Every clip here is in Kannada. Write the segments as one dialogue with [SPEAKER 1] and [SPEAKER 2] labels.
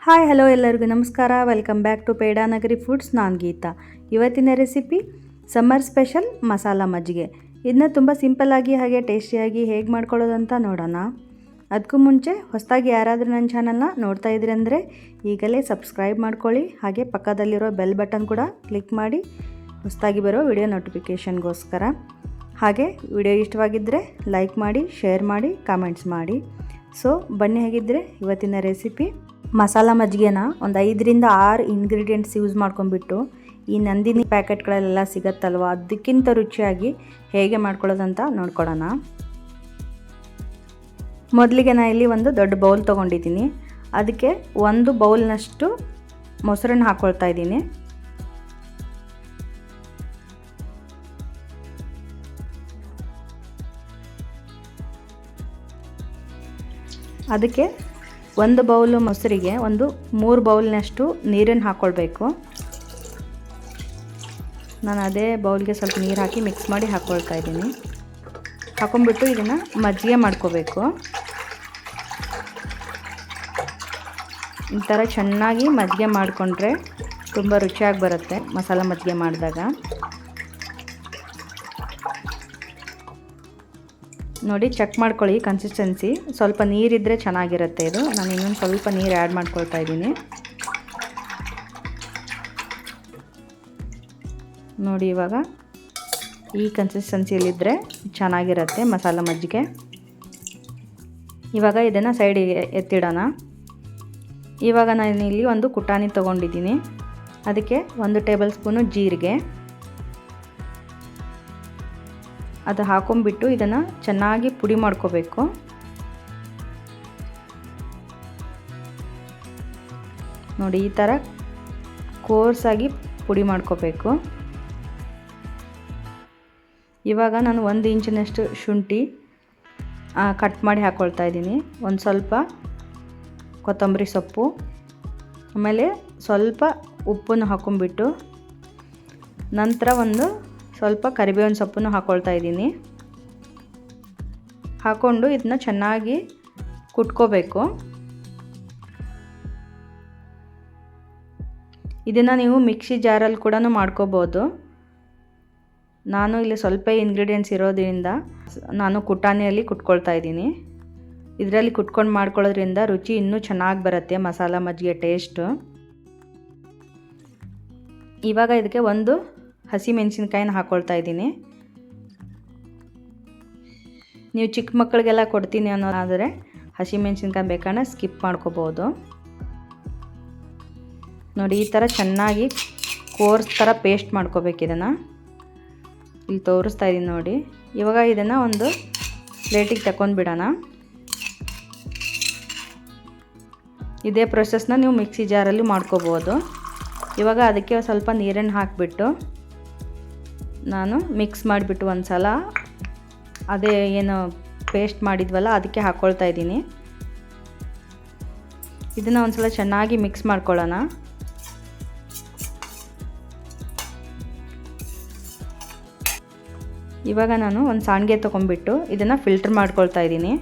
[SPEAKER 1] ಹಾಯ್ ಹಲೋ ಎಲ್ಲರಿಗೂ ನಮಸ್ಕಾರ. Welcome back to Pedanagari foods. ನಾನು ಗೀತಾ. ಇವತ್ತಿನ ರೆಸಿಪಿ ಸಮ್ಮರ್ ಸ್ಪೆಷಲ್ ಮಸಾಲ ಮಜ್ಜಿಗೆ. ಇದನ್ನ ತುಂಬ ಸಿಂಪಲ್ಲಾಗಿ ಹಾಗೆ ಟೇಸ್ಟಿಯಾಗಿ ಹೇಗೆ ಮಾಡ್ಕೊಳ್ಳೋದಂತ ನೋಡೋಣ. ಅದಕ್ಕೂ ಮುಂಚೆ ಹೊಸದಾಗಿ ಯಾರಾದರೂ ನನ್ನ ಚಾನಲ್ನ ನೋಡ್ತಾ ಇದ್ರಿ ಅಂದರೆ ಈಗಲೇ ಸಬ್ಸ್ಕ್ರೈಬ್ ಮಾಡ್ಕೊಳ್ಳಿ. ಹಾಗೆ ಪಕ್ಕದಲ್ಲಿರೋ ಬೆಲ್ ಬಟನ್ ಕೂಡ ಕ್ಲಿಕ್ ಮಾಡಿ ಹೊಸದಾಗಿ ಬರೋ ವಿಡಿಯೋ ನೋಟಿಫಿಕೇಷನ್ಗೋಸ್ಕರ. ಹಾಗೆ ವಿಡಿಯೋ ಇಷ್ಟವಾಗಿದ್ದರೆ ಲೈಕ್ ಮಾಡಿ, ಶೇರ್ ಮಾಡಿ, ಕಾಮೆಂಟ್ಸ್ ಮಾಡಿ. ಸೊ ಬನ್ನಿ, ಹೇಗಿದ್ದರೆ ಇವತ್ತಿನ ರೆಸಿಪಿ ಮಸಾಲ ಮಜ್ಜಿಗೆನ ಒಂದು 5ರಿಂದ 6 ಇಂಗ್ರೀಡಿಯೆಂಟ್ಸ್ ಯೂಸ್ ಮಾಡ್ಕೊಂಡ್ಬಿಟ್ಟು ಈ ನಂದಿನಿ ಪ್ಯಾಕೆಟ್ಗಳೆಲ್ಲ ಸಿಗತ್ತಲ್ವ, ಅದಕ್ಕಿಂತ ರುಚಿಯಾಗಿ ಹೇಗೆ ಮಾಡ್ಕೊಳ್ಳೋದಂತ ನೋಡ್ಕೊಳ್ಳೋಣ. ಮೊದಲಿಗೆ ನಾನು ಇಲ್ಲಿ ಒಂದು ದೊಡ್ಡ ಬೌಲ್ ತೊಗೊಂಡಿದ್ದೀನಿ. ಅದಕ್ಕೆ 1 ಬೌಲ್ನಷ್ಟು ಮೊಸರನ್ನು ಹಾಕ್ಕೊಳ್ತಾ ಇದ್ದೀನಿ. ಅದಕ್ಕೆ 1 ಬೌಲು ಮೊಸರಿಗೆ 3 ಬೌಲ್ನಷ್ಟು ನೀರನ್ನು ಹಾಕ್ಕೊಳ್ಬೇಕು. ನಾನು ಅದೇ ಬೌಲ್ಗೆ ಸ್ವಲ್ಪ ನೀರು ಹಾಕಿ ಮಿಕ್ಸ್ ಮಾಡಿ ಹಾಕ್ಕೊಳ್ತಾ ಇದ್ದೀನಿ. ಹಾಕೊಂಡ್ಬಿಟ್ಟು ಇದನ್ನು ಮಜ್ಜಿಗೆ ಮಾಡ್ಕೋಬೇಕು. ಈ ಥರ ಚೆನ್ನಾಗಿ ಮಜ್ಜಿಗೆ ಮಾಡಿಕೊಂಡ್ರೆ ತುಂಬ ರುಚಿಯಾಗಿ ಬರುತ್ತೆ ಮಸಾಲ ಮಜ್ಜಿಗೆ ಮಾಡಿದಾಗ. ನೋಡಿ, ಚೆಕ್ ಮಾಡ್ಕೊಳ್ಳಿ ಕನ್ಸಿಸ್ಟೆನ್ಸಿ. ಸ್ವಲ್ಪ ನೀರಿದ್ದರೆ ಚೆನ್ನಾಗಿರುತ್ತೆ ಇದು. ನಾನು ಇನ್ನೊಂದು ಸ್ವಲ್ಪ ನೀರು ಆ್ಯಡ್ ಮಾಡ್ಕೊಳ್ತಾ ಇದ್ದೀನಿ. ನೋಡಿ, ಇವಾಗ ಈ ಕನ್ಸಿಸ್ಟೆನ್ಸಿಯಲ್ಲಿದ್ದರೆ ಚೆನ್ನಾಗಿರುತ್ತೆ ಮಸಾಲ ಮಜ್ಜಿಗೆ. ಇವಾಗ ಇದನ್ನು ಸೈಡಿಗೆ ಎತ್ತಿಡೋಣ. ಇವಾಗ ನಾನು ಇಲ್ಲಿ ಒಂದು ಕುಟಾಣಿ ತೊಗೊಂಡಿದ್ದೀನಿ. ಅದಕ್ಕೆ 1 ಟೇಬಲ್ ಸ್ಪೂನು ಜೀರಿಗೆ ಅದು ಹಾಕೊಂಡ್ಬಿಟ್ಟು ಇದನ್ನು ಚೆನ್ನಾಗಿ ಪುಡಿ ಮಾಡ್ಕೋಬೇಕು. ನೋಡಿ, ಈ ಥರ ಕೋರ್ಸಾಗಿ ಪುಡಿ ಮಾಡ್ಕೋಬೇಕು. ಇವಾಗ ನಾನು 1 ಇಂಚಿನಷ್ಟು ಶುಂಠಿ ಕಟ್ ಮಾಡಿ ಹಾಕ್ಕೊಳ್ತಾ ಇದ್ದೀನಿ. ಒಂದು ಸ್ವಲ್ಪ ಕೊತ್ತಂಬರಿ ಸೊಪ್ಪು, ಆಮೇಲೆ ಸ್ವಲ್ಪ ಉಪ್ಪನ್ನು ಹಾಕೊಂಡ್ಬಿಟ್ಟು ನಂತರ ಸ್ವಲ್ಪ ಕರಿಬೇವಿನ ಸೊಪ್ಪನ್ನು ಹಾಕ್ಕೊಳ್ತಾ ಇದ್ದೀನಿ. ಹಾಕ್ಕೊಂಡು ಇದನ್ನ ಚೆನ್ನಾಗಿ ಕುಟ್ಕೋಬೇಕು. ಇದನ್ನು ನೀವು ಮಿಕ್ಸಿ ಜಾರಲ್ಲಿ ಕೂಡ ಮಾಡ್ಕೋಬೋದು. ನಾನು ಇಲ್ಲಿ ಸ್ವಲ್ಪ ಇಂಗ್ರೀಡಿಯೆಂಟ್ಸ್ ಇರೋದ್ರಿಂದ ನಾನು ಕುಟಾಣಿಯಲ್ಲಿ ಕುಟ್ಕೊಳ್ತಾ ಇದ್ದೀನಿ. ಇದರಲ್ಲಿ ಕುಟ್ಕೊಂಡು ಮಾಡ್ಕೊಳ್ಳೋದ್ರಿಂದ ರುಚಿ ಇನ್ನೂ ಚೆನ್ನಾಗಿ ಬರುತ್ತೆ ಮಸಾಲ ಮಜ್ಜಿಗೆ ಟೇಸ್ಟು. ಇವಾಗ ಇದಕ್ಕೆ 1 ಹಸಿ ಮೆಣಸಿನ್ಕಾಯಿನ ಹಾಕ್ಕೊಳ್ತಾ ಇದ್ದೀನಿ. ನೀವು ಚಿಕ್ಕ ಮಕ್ಕಳಿಗೆಲ್ಲ ಕೊಡ್ತೀನಿ ಅನ್ನೋದಾದರೆ ಹಸಿ ಮೆಣಸಿನ್ಕಾಯಿ ಬೇಕಾದ್ರೆ ಸ್ಕಿಪ್ ಮಾಡ್ಕೋಬೋದು. ನೋಡಿ, ಈ ಥರ ಚೆನ್ನಾಗಿ ಕೋರ್ಸ್ ಥರ ಪೇಸ್ಟ್ ಮಾಡ್ಕೋಬೇಕು. ಇದನ್ನು ಇಲ್ಲಿ ತೋರಿಸ್ತಾ ಇದ್ದೀನಿ ನೋಡಿ. ಇವಾಗ ಇದನ್ನು ಒಂದು ಪ್ಲೇಟಿಗೆ ತಗೊಂಡ್ಬಿಡೋಣ. ಇದೇ ಪ್ರೊಸೆಸ್ನ ನೀವು ಮಿಕ್ಸಿ ಜಾರಲ್ಲಿ ಮಾಡ್ಕೋಬೋದು. ಇವಾಗ ಅದಕ್ಕೆ ಸ್ವಲ್ಪ ನೀರನ್ನು ಹಾಕಿಬಿಟ್ಟು ನಾನು ಮಿಕ್ಸ್ ಮಾಡಿಬಿಟ್ಟು ಒಂದು ಸಲ ಅದೇ ಏನು ಪೇಸ್ಟ್ ಮಾಡಿದ್ವಲ್ಲ ಅದಕ್ಕೆ ಹಾಕ್ಕೊಳ್ತಾ ಇದ್ದೀನಿ. ಇದನ್ನು ಒಂದು ಸಲ ಚೆನ್ನಾಗಿ ಮಿಕ್ಸ್ ಮಾಡ್ಕೊಳ್ಳೋಣ. ಇವಾಗ ನಾನು ಒಂದು ಸಾಣಿಗೆ ತೊಗೊಂಡ್ಬಿಟ್ಟು ಇದನ್ನು ಫಿಲ್ಟರ್ ಮಾಡ್ಕೊಳ್ತಾ ಇದ್ದೀನಿ.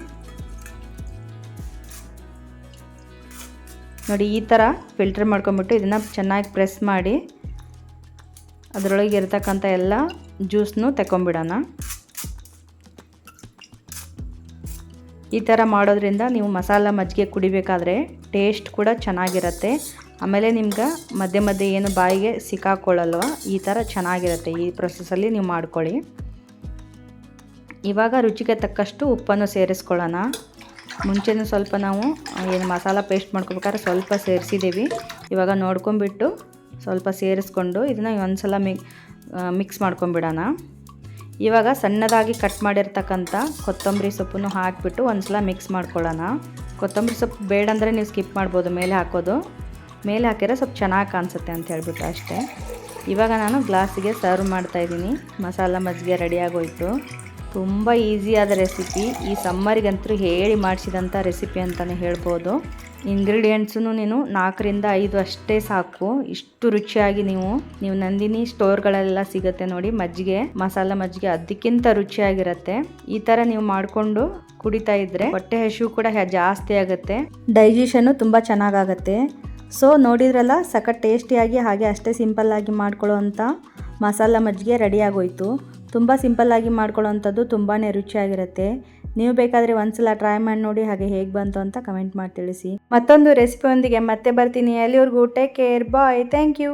[SPEAKER 1] ನೋಡಿ, ಈ ಥರ ಫಿಲ್ಟರ್ ಮಾಡ್ಕೊಂಬಿಟ್ಟು ಇದನ್ನು ಚೆನ್ನಾಗಿ ಪ್ರೆಸ್ ಮಾಡಿ ಅದರೊಳಗೆ ಇರತಕ್ಕಂಥ ಎಲ್ಲ ಜ್ಯೂಸನ್ನು ತಗೊಂಬಿಡೋಣ. ಈ ಥರ ಮಾಡೋದ್ರಿಂದ ನೀವು ಮಸಾಲ ಮಜ್ಜಿಗೆ ಕುಡಿಬೇಕಾದ್ರೆ ಟೇಸ್ಟ್ ಕೂಡ ಚೆನ್ನಾಗಿರುತ್ತೆ. ಆಮೇಲೆ ನಿಮ್ಗೆ ಮಧ್ಯೆ ಮಧ್ಯೆ ಏನು ಬಾಯಿಗೆ ಸಿಕ್ಕಾಕೊಳ್ಳಲ್ವ, ಈ ಥರ ಚೆನ್ನಾಗಿರುತ್ತೆ. ಈ ಪ್ರೊಸೆಸಲ್ಲಿ ನೀವು ಮಾಡ್ಕೊಳ್ಳಿ. ಇವಾಗ ರುಚಿಗೆ ತಕ್ಕಷ್ಟು ಉಪ್ಪನ್ನು ಸೇರಿಸ್ಕೊಳ್ಳೋಣ. ಮುಂಚೆನೂ ಸ್ವಲ್ಪ ನಾವು ಏನು ಮಸಾಲ ಪೇಸ್ಟ್ ಮಾಡ್ಕೋಬೇಕಾದ್ರೆ ಸ್ವಲ್ಪ ಸೇರಿಸಿದ್ದೀವಿ. ಇವಾಗ ನೋಡ್ಕೊಂಬಿಟ್ಟು ಸ್ವಲ್ಪ ಸೇರಿಸ್ಕೊಂಡು ಇದನ್ನು ಒಂದು ಸಲ ಮಿಕ್ಸ್ ಮಾಡ್ಕೊಂಬಿಡೋಣ. ಇವಾಗ ಸಣ್ಣದಾಗಿ ಕಟ್ ಮಾಡಿರ್ತಕ್ಕಂಥ ಕೊತ್ತಂಬರಿ ಸೊಪ್ಪನ್ನು ಹಾಕಿಬಿಟ್ಟು ಒಂದು ಸಲ ಮಿಕ್ಸ್ ಮಾಡ್ಕೊಳ್ಳೋಣ. ಕೊತ್ತಂಬರಿ ಸೊಪ್ಪು ಬೇಡ ಅಂದರೆ ನೀವು ಸ್ಕಿಪ್ ಮಾಡ್ಬೋದು, ಮೇಲೆ ಹಾಕೋದು. ಮೇಲೆ ಹಾಕಿದ್ರೆ ಸ್ವಲ್ಪ ಚೆನ್ನಾಗಿ ಕಾಣಿಸುತ್ತೆ ಅಂತ ಹೇಳ್ಬಿಟ್ಟು ಅಷ್ಟೇ. ಇವಾಗ ನಾನು ಗ್ಲಾಸಿಗೆ ಸರ್ವ್ ಮಾಡ್ತಾಯಿದ್ದೀನಿ. ಮಸಾಲ ಮಜ್ಜಿಗೆ ರೆಡಿಯಾಗೋಯ್ತು. ತುಂಬ ಈಸಿಯಾದ ರೆಸಿಪಿ. ಈ ಸಮ್ಮರಿಗಂತೂ ಹೇಳಿ ಮಾಡಿಸಿದಂಥ ರೆಸಿಪಿ ಅಂತಲೇ ಹೇಳ್ಬೋದು. ಇಂಗ್ರೀಡಿಯೆಂಟ್ಸೂ ನೀನು 4ರಿಂದ 5 ಅಷ್ಟೇ ಸಾಕು. ಇಷ್ಟು ರುಚಿಯಾಗಿ ನೀವು ನಂದಿನಿ ಸ್ಟೋರ್ಗಳೆಲ್ಲ ಸಿಗುತ್ತೆ ನೋಡಿ ಮಜ್ಜಿಗೆ, ಮಸಾಲ ಮಜ್ಜಿಗೆ, ಅದಕ್ಕಿಂತ ರುಚಿಯಾಗಿರುತ್ತೆ. ಈ ಥರ ನೀವು ಮಾಡಿಕೊಂಡು ಕುಡಿತಾ ಇದ್ದರೆ ಹೊಟ್ಟೆ ಹಸಿವು ಕೂಡ ಜಾಸ್ತಿ ಆಗುತ್ತೆ, ಡೈಜೆಷನ್ನು ತುಂಬ ಚೆನ್ನಾಗಾಗತ್ತೆ. ಸೊ ನೋಡಿದ್ರಲ್ಲ, ಸಖತ್ ಟೇಸ್ಟಿಯಾಗಿ ಹಾಗೆ ಅಷ್ಟೇ ಸಿಂಪಲ್ಲಾಗಿ ಮಾಡ್ಕೊಳ್ಳೋ ಅಂಥ ಮಸಾಲ ಮಜ್ಜಿಗೆ ರೆಡಿ ಆಗೋಯ್ತು. ತುಂಬ ಸಿಂಪಲ್ಲಾಗಿ ಮಾಡ್ಕೊಳ್ಳೋ ಅಂಥದ್ದು ತುಂಬಾ ರುಚಿಯಾಗಿರುತ್ತೆ. ನೀವು ಬೇಕಾದರೆ ಒಂದ್ಸಲ ಟ್ರೈ ಮಾಡಿ ನೋಡಿ, ಹಾಗೆ ಹೇಗೆ ಬಂತು ಅಂತ ಕಮೆಂಟ್ ಮಾಡಿ ತಿಳಿಸಿ. ಮತ್ತೊಂದು ರೆಸಿಪಿಯೊಂದಿಗೆ ಮತ್ತೆ ಬರ್ತೀನಿ. ಎಲ್ಲಿವರೆಗೂ take care, bye, thank you.